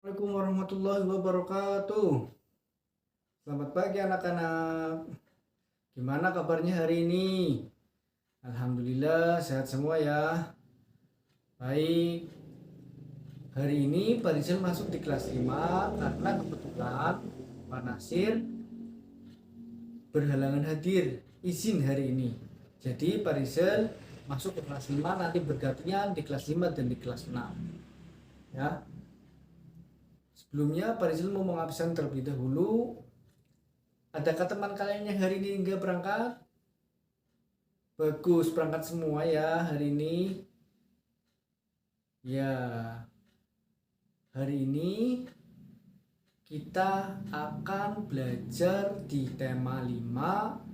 Assalamualaikum warahmatullahi wabarakatuh. Selamat pagi anak-anak. Gimana kabarnya hari ini? Alhamdulillah sehat semua ya. Baik. Hari ini Pak Rizal masuk di kelas 5 karena kebetulan Pak Nasir berhalangan hadir izin hari ini. Jadi Pak Rizal masuk ke kelas 5, nanti bergantian di kelas 5 dan di kelas 6. Ya. Sebelumnya Pak Rizal mau mengabsen terlebih dahulu. Adakah teman kalian yang hari ini enggak berangkat? Bagus, berangkat semua ya hari ini. Ya, hari ini kita akan belajar di tema 5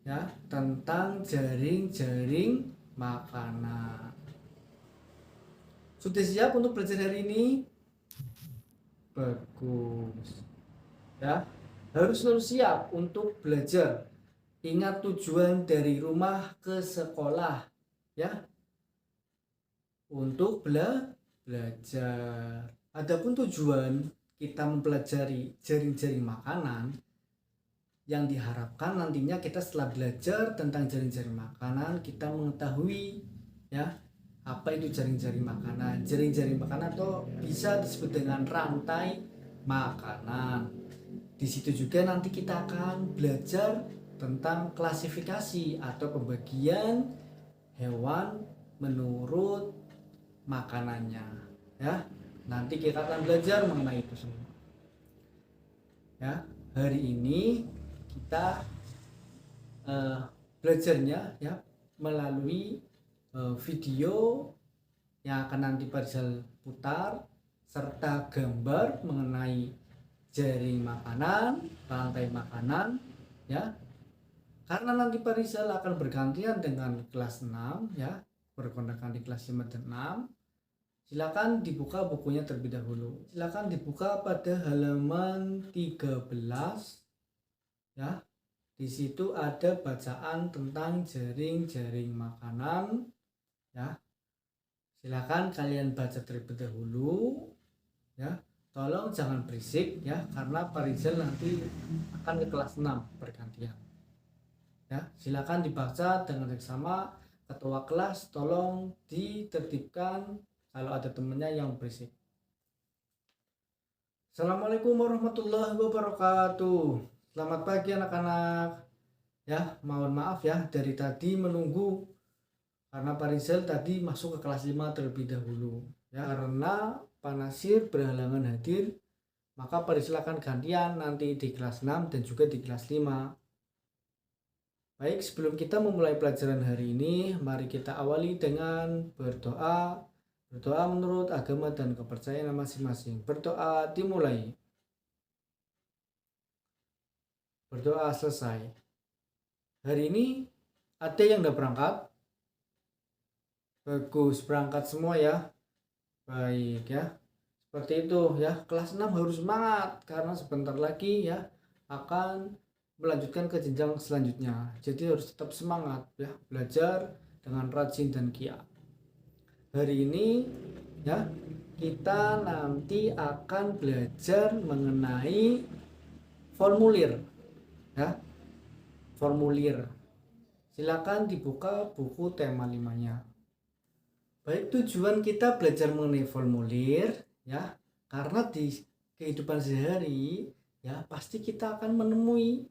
ya, tentang jaring-jaring makanan. Sudah siap untuk belajar hari ini? Bagus. Ya, harus selalu siap untuk belajar. Ingat tujuan dari rumah ke sekolah ya, untuk belajar. Adapun tujuan kita mempelajari jaring-jaring makanan, yang diharapkan nantinya kita setelah belajar tentang jaring-jaring makanan, kita mengetahui ya apa itu jaring-jaring makanan. Jaring-jaring makanan atau bisa disebut dengan rantai makanan. Di situ juga nanti kita akan belajar tentang klasifikasi atau pembagian hewan menurut makanannya ya. Nanti kita akan belajar mengenai itu semua ya. Hari ini kita belajarnya ya melalui video yang akan nanti Pak Rizal putar serta gambar mengenai jaring makanan, rantai makanan ya. Karena nanti Pak Rizal akan bergantian dengan kelas 6 ya, berkontakan di kelas 5 dan 6. Silakan dibuka bukunya terlebih dahulu. Silakan dibuka pada halaman 13 ya. Di situ ada bacaan tentang jaring-jaring makanan ya. Silakan kalian baca terlebih dahulu ya. Tolong jangan berisik ya, karena Pak Rizal nanti akan ke kelas 6 bergantian. Ya, silakan dibaca dengan seksama. Ketua kelas tolong ditertibkan kalau ada temannya yang berisik. Assalamualaikum warahmatullahi wabarakatuh. Selamat pagi anak-anak. Ya, mohon maaf ya dari tadi menunggu karena Pak Rizal tadi masuk ke kelas 5 terlebih dahulu. Ya, karena Pak Nasir berhalangan hadir, maka Pak Rizal akan gantian nanti di kelas 6 dan juga di kelas 5. Baik, sebelum kita memulai pelajaran hari ini, mari kita awali dengan berdoa. Berdoa menurut agama dan kepercayaan masing-masing. Berdoa dimulai. Berdoa selesai. Hari ini ada yang udah berangkat? Bagus, berangkat semua ya. Baik ya. Seperti itu ya. Kelas 6 harus semangat karena sebentar lagi ya akan melanjutkan ke jenjang selanjutnya. Jadi harus tetap semangat ya, belajar dengan rajin dan giat. Hari ini ya kita nanti akan belajar mengenai formulir ya. Formulir. Silakan dibuka buku tema 5-nya. Baik, tujuan kita belajar mengenai formulir ya, karena di kehidupan sehari ya pasti kita akan menemui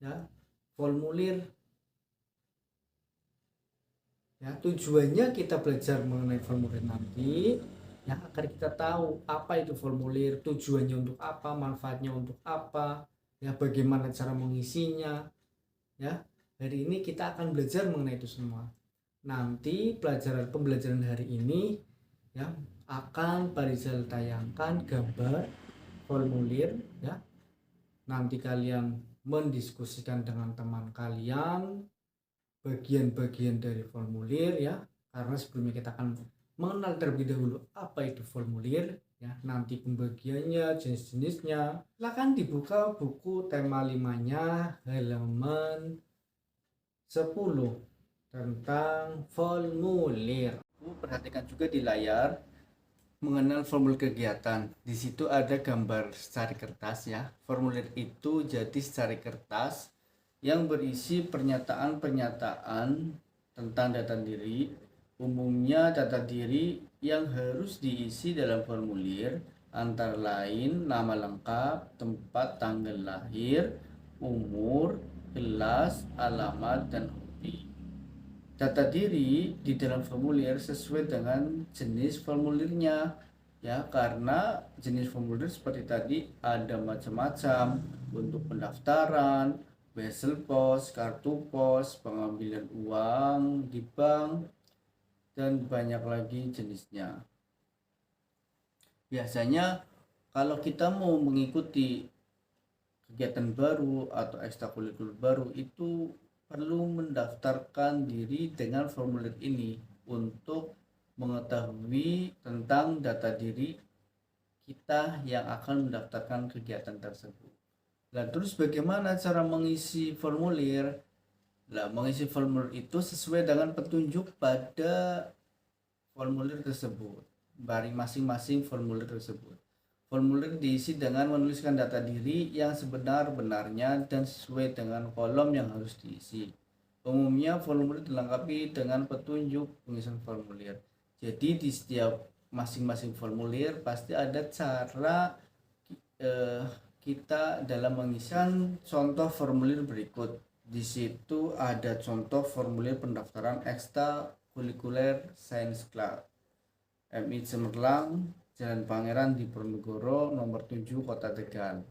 ya formulir ya. Tujuannya kita belajar mengenai formulir nanti ya agar kita tahu apa itu formulir, tujuannya untuk apa, manfaatnya untuk apa ya, bagaimana cara mengisinya ya. Hari ini kita akan belajar mengenai itu semua. Nanti pembelajaran hari ini ya akan Pak Rizal tayangkan gambar formulir ya. Nanti kalian mendiskusikan dengan teman kalian bagian-bagian dari formulir ya, karena sebelumnya kita akan mengenal terlebih dahulu apa itu formulir ya, nanti pembagiannya, jenis-jenisnya. Silakan dibuka buku tema 5-nya halaman 10 tentang formulir. Perhatikan juga di layar mengenal formulir kegiatan. Di situ ada gambar secari kertas ya. Formulir itu jadi secari kertas yang berisi pernyataan-pernyataan tentang data diri. Umumnya data diri yang harus diisi dalam formulir antara lain nama lengkap, tempat tanggal lahir, umur, kelas, alamat, dan hobi. Data diri di dalam formulir sesuai dengan jenis formulirnya ya, karena jenis formulir seperti tadi ada macam-macam, untuk pendaftaran, wesel pos, kartu pos, pengambilan uang di bank, dan banyak lagi jenisnya. Biasanya kalau kita mau mengikuti kegiatan baru atau ekstrakurikuler baru itu perlu mendaftarkan diri dengan formulir ini untuk mengetahui tentang data diri kita yang akan mendaftarkan kegiatan tersebut. Nah, terus bagaimana cara mengisi formulir? Nah, mengisi formulir itu sesuai dengan petunjuk pada formulir tersebut, dari masing-masing formulir tersebut. Formulir diisi dengan menuliskan data diri yang sebenar-benarnya dan sesuai dengan kolom yang harus diisi. Umumnya formulir dilengkapi dengan petunjuk pengisian formulir. Jadi di setiap masing-masing formulir pasti ada cara kita dalam mengisikan. Contoh formulir berikut. Di situ ada contoh formulir pendaftaran ekstrakurikuler Sains Club MI Cemerlang, Jalan Pangeran Diponegoro, nomor 7, Kota Tegal.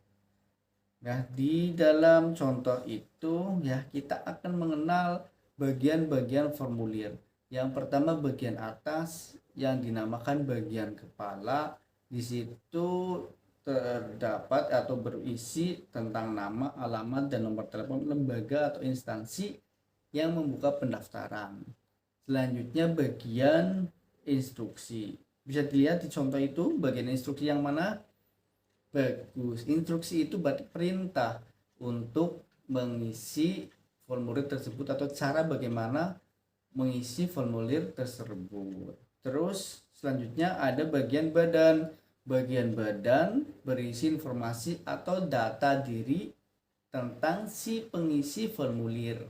Nah, di dalam contoh itu ya kita akan mengenal bagian-bagian formulir. Yang pertama bagian atas yang dinamakan bagian kepala. Di situ terdapat atau berisi tentang nama, alamat, dan nomor telepon lembaga atau instansi yang membuka pendaftaran. Selanjutnya bagian instruksi. Bisa dilihat di contoh itu bagian instruksi yang mana? Bagus. Instruksi itu berarti perintah untuk mengisi formulir tersebut atau cara bagaimana mengisi formulir tersebut. Terus selanjutnya ada bagian badan. Bagian badan berisi informasi atau data diri tentang si pengisi formulir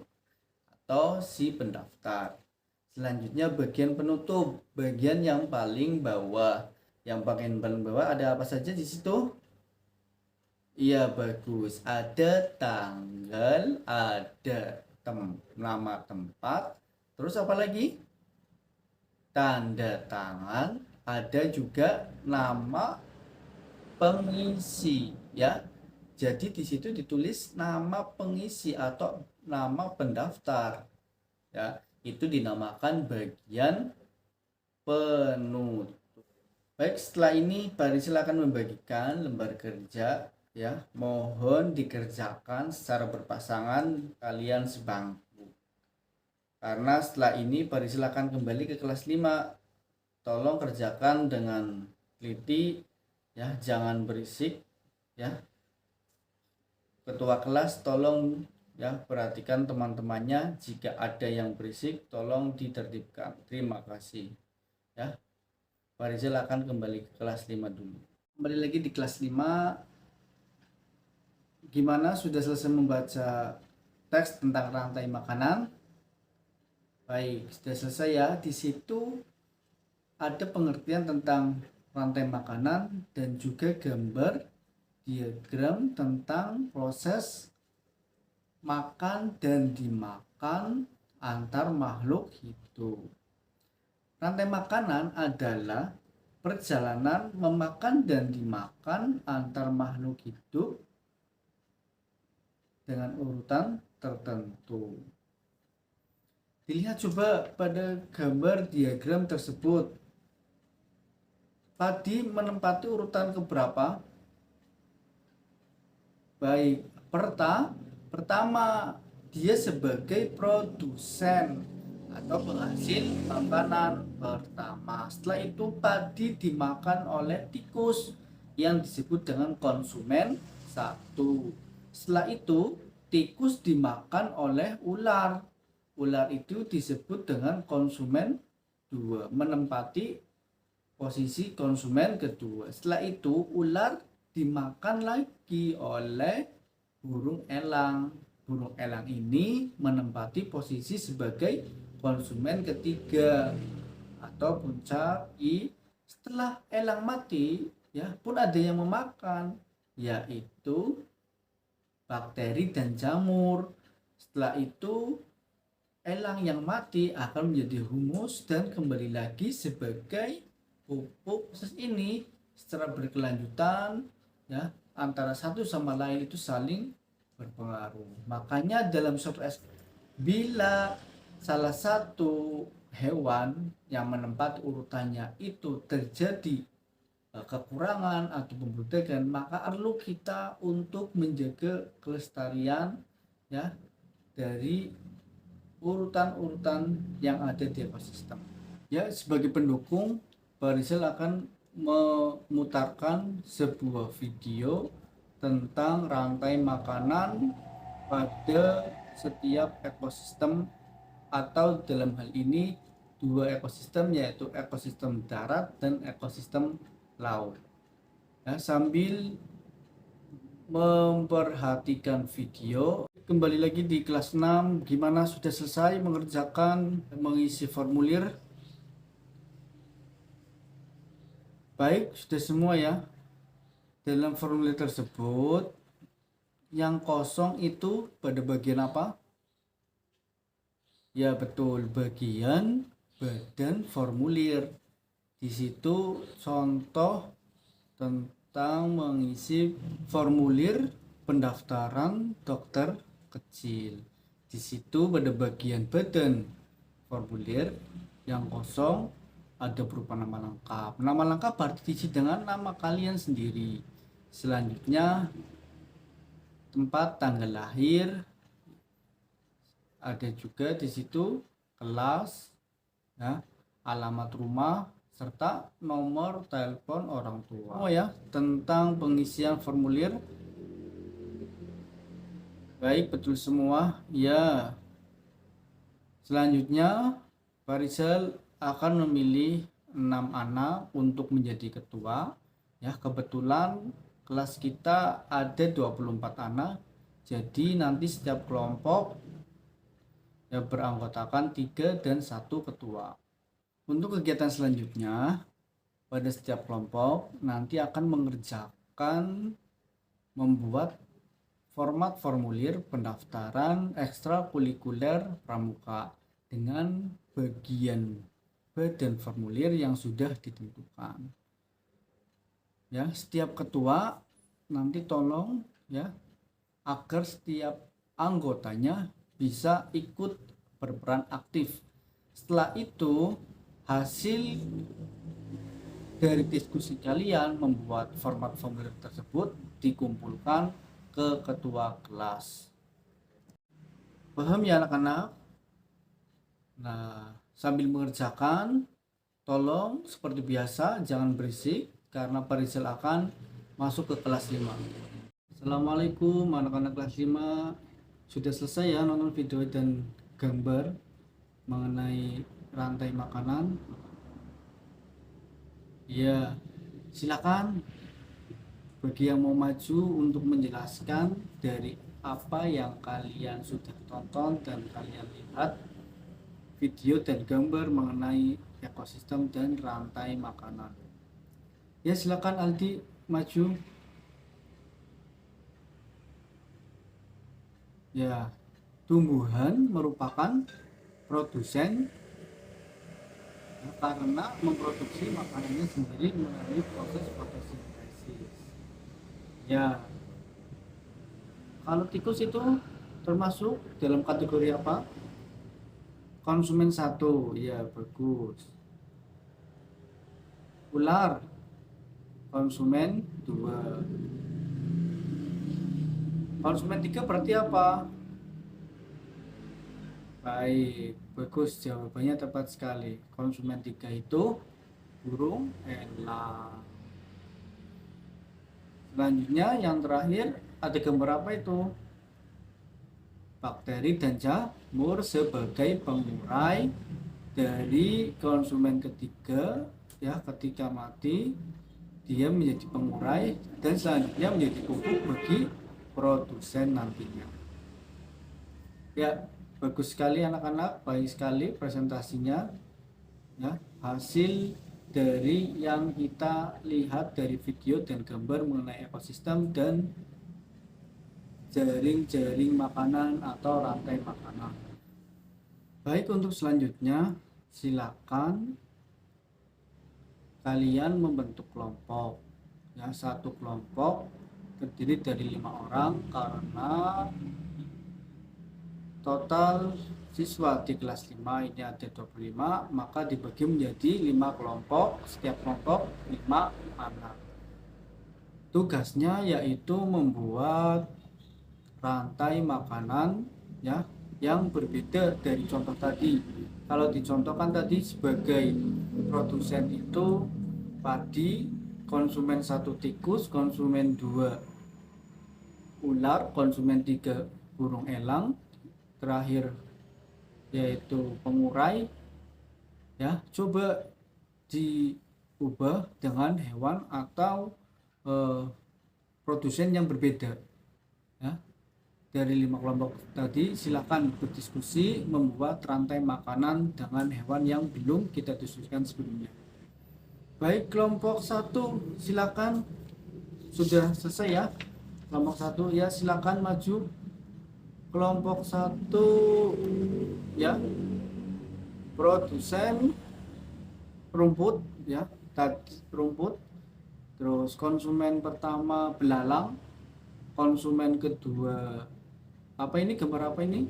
atau si pendaftar. Selanjutnya bagian penutup, bagian yang paling bawah. Yang bagian paling bawah ada apa saja di situ? Iya, bagus. Ada tanggal, ada nama tempat, terus apa lagi? Tanda tangan, ada juga nama pengisi ya. Jadi di situ ditulis nama pengisi atau nama pendaftar ya. Itu dinamakan bagian penutup. Baik, setelah ini Pak Rizal akan membagikan lembar kerja ya. Mohon dikerjakan secara berpasangan kalian sebangku. Karena setelah ini Pak Rizal akan kembali ke kelas 5. Tolong kerjakan dengan teliti ya, jangan berisik ya. Ketua kelas tolong ya perhatikan teman-temannya, jika ada yang berisik tolong ditertibkan. Terima kasih ya. Pak Rizal akan kembali ke kelas 5 dulu. Kembali lagi di kelas 5. Gimana, sudah selesai membaca teks tentang rantai makanan? Baik, sudah selesai ya. Di situ ada pengertian tentang rantai makanan dan juga gambar diagram tentang proses makan dan dimakan antar makhluk hidup. Rantai makanan adalah perjalanan memakan dan dimakan antar makhluk hidup dengan urutan tertentu. Dilihat coba pada gambar diagram tersebut. Tadi menempati urutan keberapa? Baik, pertama dia sebagai produsen atau penghasil makanan pertama. Setelah itu padi dimakan oleh tikus yang disebut dengan konsumen 1. Setelah itu tikus dimakan oleh ular. Ular itu disebut dengan konsumen 2, menempati posisi konsumen kedua. Setelah itu ular dimakan lagi oleh burung elang. Burung elang ini menempati posisi sebagai konsumen ketiga atau puncak I. Setelah elang mati, ya pun ada yang memakan, yaitu bakteri dan jamur. Setelah itu elang yang mati akan menjadi humus dan kembali lagi sebagai pupuk. Proses ini secara berkelanjutan, ya, antara satu sama lain itu saling berpengaruh. Makanya dalam suatu bila salah satu hewan yang menempati urutannya itu terjadi kekurangan atau pembudakan, maka perlu kita untuk menjaga kelestarian, ya, dari urutan-urutan yang ada di ekosistem. Ya, sebagai pendukung, Pak Rizal akan memutarkan sebuah video tentang rantai makanan pada setiap ekosistem, atau dalam hal ini dua ekosistem, yaitu ekosistem darat dan ekosistem laut. Ya, sambil memperhatikan video, kembali lagi di kelas 6. Gimana, sudah selesai mengerjakan mengisi formulir? Baik, sudah semua ya. Dalam formulir tersebut yang kosong itu pada bagian apa? Ya betul, bagian badan formulir. Di situ contoh tentang mengisi formulir pendaftaran dokter kecil. Di situ pada bagian badan formulir yang kosong ada berupa nama lengkap. Nama lengkap harus diisi dengan nama kalian sendiri. Selanjutnya tempat tanggal lahir, ada juga di situ kelas, ya, alamat rumah, serta nomor telepon orang tua. Oh ya, tentang pengisian formulir. Baik, betul semua. Ya. Selanjutnya Pak Rizal akan memilih 6 anak untuk menjadi ketua. Ya, kebetulan kelas kita ada 24 anak. Jadi nanti setiap kelompok ya beranggotakan 3 dan 1 ketua. Untuk kegiatan selanjutnya, pada setiap kelompok nanti akan mengerjakan membuat format formulir pendaftaran ekstrakurikuler pramuka dengan bagian badan formulir yang sudah ditentukan. Ya, setiap ketua nanti tolong, ya, agar setiap anggotanya bisa ikut berperan aktif. Setelah itu, hasil dari diskusi kalian membuat format formulir tersebut dikumpulkan ke ketua kelas. Paham ya anak-anak? Nah, sambil mengerjakan, tolong seperti biasa jangan berisik karena Pak Rizal akan masuk ke kelas 5. Assalamualaikum anak-anak kelas 5. Sudah selesai ya nonton video dan gambar mengenai rantai makanan? Ya, silakan bagi yang mau maju untuk menjelaskan dari apa yang kalian sudah tonton dan kalian lihat video dan gambar mengenai ekosistem dan rantai makanan. Ya, silakan Aldi maju. Ya, tumbuhan merupakan produsen karena memproduksi makanannya sendiri melalui proses fotosintesis. Ya, kalau tikus itu termasuk dalam kategori apa? Konsumen 1. Ya, bagus. Ular konsumen 2. Konsumen 3 berarti apa? Baik, bagus, jawabannya tepat sekali. Konsumen 3 itu burung elang. Selanjutnya yang terakhir ada gambar apa itu? Bakteri dan jamur sebagai pengurai dari konsumen ketiga ya, ketika mati dia menjadi pengurai dan selanjutnya menjadi pupuk bagi produsen nantinya. Ya, bagus sekali anak-anak, baik sekali presentasinya ya, hasil dari yang kita lihat dari video dan gambar mengenai ekosistem dan jaring-jaring makanan atau rantai makanan. Baik, untuk selanjutnya silakan kalian membentuk kelompok ya, satu kelompok terdiri dari 5 orang karena total siswa di kelas 5 ini ada 25, maka dibagi menjadi 5 kelompok, setiap kelompok 5 anak. Tugasnya yaitu membuat rantai makanan ya yang berbeda dari contoh tadi. Kalau dicontohkan tadi sebagai produsen itu padi, konsumen 1 tikus, konsumen 2 ular, konsumen 3 burung elang, terakhir yaitu pengurai ya. Coba diubah dengan hewan atau produsen yang berbeda ya. Dari 5 kelompok tadi silakan berdiskusi membuat rantai makanan dengan hewan yang belum kita diskusikan sebelumnya. Baik, kelompok 1 silakan, sudah selesai ya. Kelompok 1 ya, silakan maju. Kelompok 1 ya, produsen rumput ya, tadi rumput. Terus konsumen pertama belalang, konsumen kedua apa ini, gambar apa ini?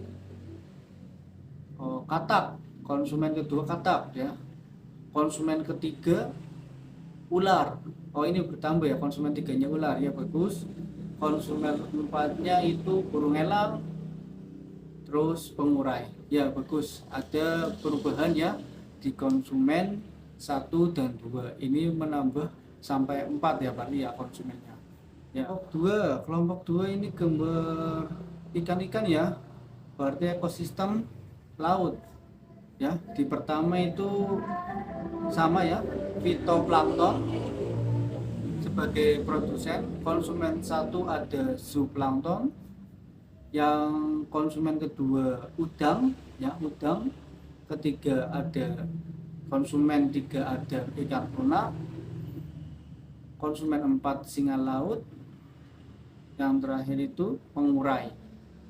Oh, katak. Konsumen kedua katak ya. Konsumen ketiga ular. Oh, ini bertambah ya, konsumen 3-nya ular ya, bagus. Konsumen 4-nya itu burung elang. Terus pengurai. Ya, bagus. Ada perubahan ya di konsumen 1 dan 2. Ini menambah sampai 4 ya Pak ya konsumennya. Ya, kelompok 2 ini gambar ikan-ikan ya, berarti ekosistem laut ya. Di pertama itu sama ya, fitoplankton sebagai produsen, konsumen 1 ada zooplankton, yang konsumen kedua udang ya, udang, ketiga ada konsumen 3 ada ikan tuna, konsumen 4 singa laut, yang terakhir itu pengurai.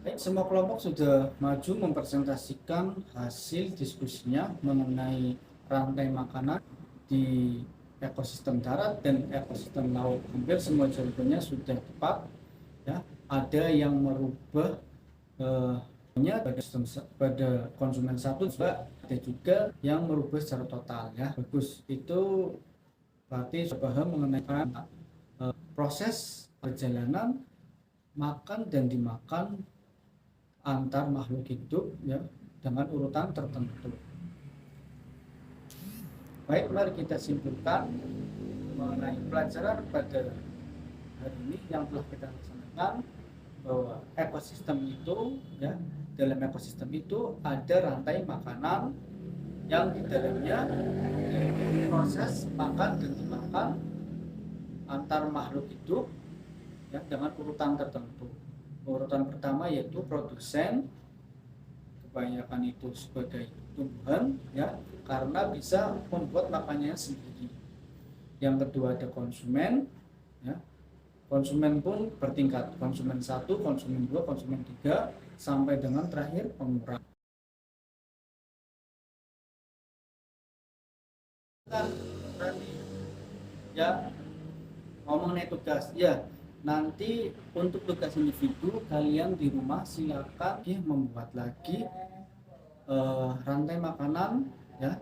Baik, semua kelompok sudah maju mempresentasikan hasil diskusinya mengenai rantai makanan di ekosistem darat dan ekosistem laut. Hampir semua jawabannya sudah tepat ya. Ada yang merubah pada konsumen 1, ada juga yang merubah secara total ya. Bagus, itu berarti sudah paham mengenai proses perjalanan makan dan dimakan antar makhluk hidup ya, dengan urutan tertentu. Baik, mari kita simpulkan mengenai pelajaran pada hari ini yang telah kita laksanakan, bahwa ekosistem itu ya, dalam ekosistem itu ada rantai makanan yang di dalamnya proses makan dan dimakan antar makhluk hidup ya, dengan urutan tertentu. Urutan pertama yaitu produsen, kebanyakan itu sebagai tumbuhan ya, karena bisa membuat makanannya sendiri. Yang kedua ada konsumen ya. Konsumen pun bertingkat, konsumen 1, konsumen 2, konsumen 3 sampai dengan terakhir pengurai. Ya, ngomongin tugas ya. Nanti untuk tugas individu kalian di rumah silakan membuat lagi rantai makanan ya.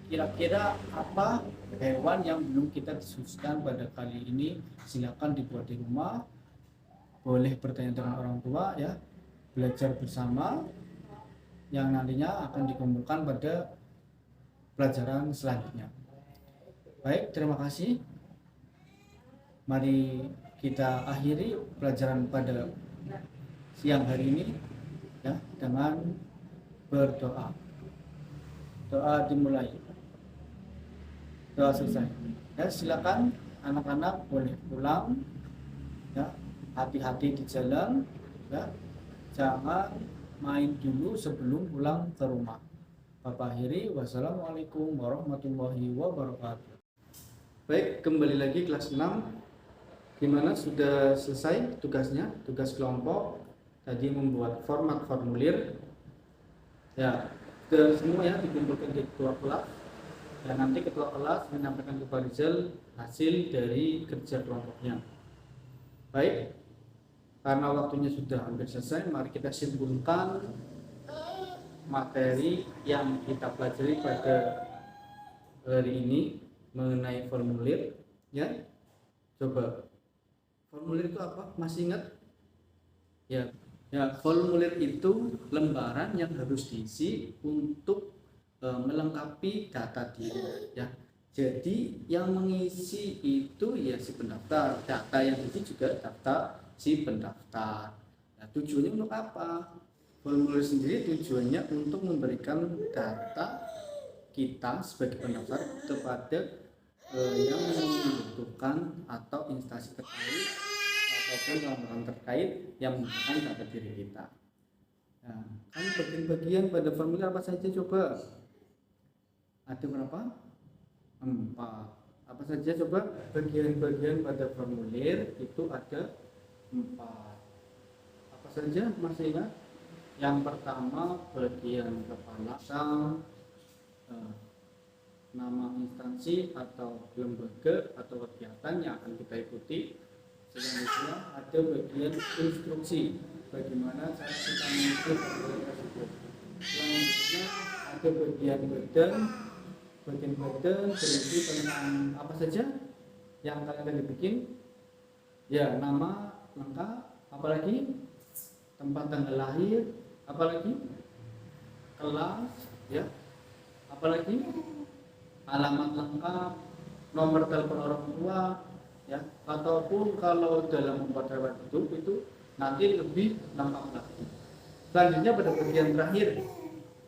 Kira-kira apa hewan yang belum kita diskusikan pada kali ini, silakan dibuat di rumah. Boleh bertanya dengan orang tua ya. Belajar bersama yang nantinya akan dikumpulkan pada pelajaran selanjutnya. Baik, terima kasih. Mari kita akhiri pelajaran pada siang hari ini ya, dengan berdoa. Doa dimulai. Doa selesai. Ya, silakan anak-anak boleh pulang. Ya, hati-hati di jalan. Ya, jangan main dulu sebelum pulang ke rumah. Bapak akhiri, wassalamualaikum warahmatullahi wabarakatuh. Baik, kembali lagi kelas 6. Gimana, sudah selesai tugasnya? Tugas kelompok tadi membuat format formulir. Ya, sudah semua ya dikumpulkan di ketua kelas. Dan nanti ketua kelas menyampaikan ke Pak Rizal hasil dari kerja kelompoknya. Baik, karena waktunya sudah hampir selesai, mari kita simpulkan materi yang kita pelajari pada hari ini mengenai formulir. Ya, coba formulir itu apa? Masih ingat? Ya, formulir itu lembaran yang harus diisi untuk melengkapi data diri. Ya, jadi yang mengisi itu ya si pendaftar, data yang diisi juga data si pendaftar. Nah, tujuannya untuk apa? Formulir sendiri tujuannya untuk memberikan data kita sebagai pendaftar kepada yang membutuhkan atau instansi terkait ataupun lembaga terkait yang membutuhkan data diri kita. Nah, kan bagian-bagian pada formulir apa saja coba? Ada berapa? 4. Apa saja coba bagian-bagian pada formulir itu ada 4. Apa saja masih ingat? Yang pertama bagian kepala, nama instansi atau lembaga atau kegiatan yang akan kita ikuti. Selanjutnya ada bagian instruksi, bagaimana cara kita mengikuti formulir tersebut. Selanjutnya ada bagian badan berisi tentang apa saja yang kalian akan dibikin. Ya, nama lengkap, apalagi tempat tanggal lahir, apalagi kelas, ya, apalagi alamat lengkap, nomor telepon orang tua, ya, ataupun kalau dalam membuat lewat itu nanti lebih lengkap lagi. Selanjutnya pada bagian terakhir,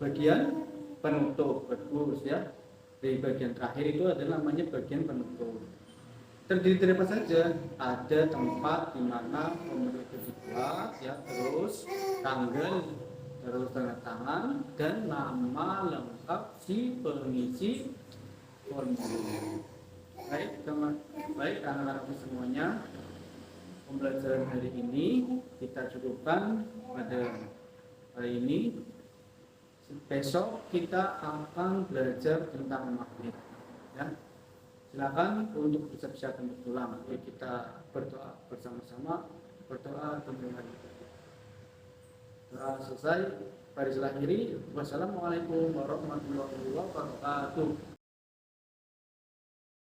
bagian penutup. Bagus ya, di bagian terakhir itu adalah namanya bagian penutup. Terdiri dari apa saja? Ada tempat di mana formulir itu dibuat, ya, terus tanggal, terus tanda tangan, dan nama lengkap si pengisi formulir. Baik anak-anak semuanya, pembelajaran hari ini kita cukupkan pada hari ini. Besok kita akan belajar tentang magnet. Ya, silakan untuk bersiap-siap untuk pulang. Mari kita berdoa bersama-sama. Berdoa tentang doa selesai. Baris akhiri. Wassalamualaikum warahmatullahi wabarakatuh.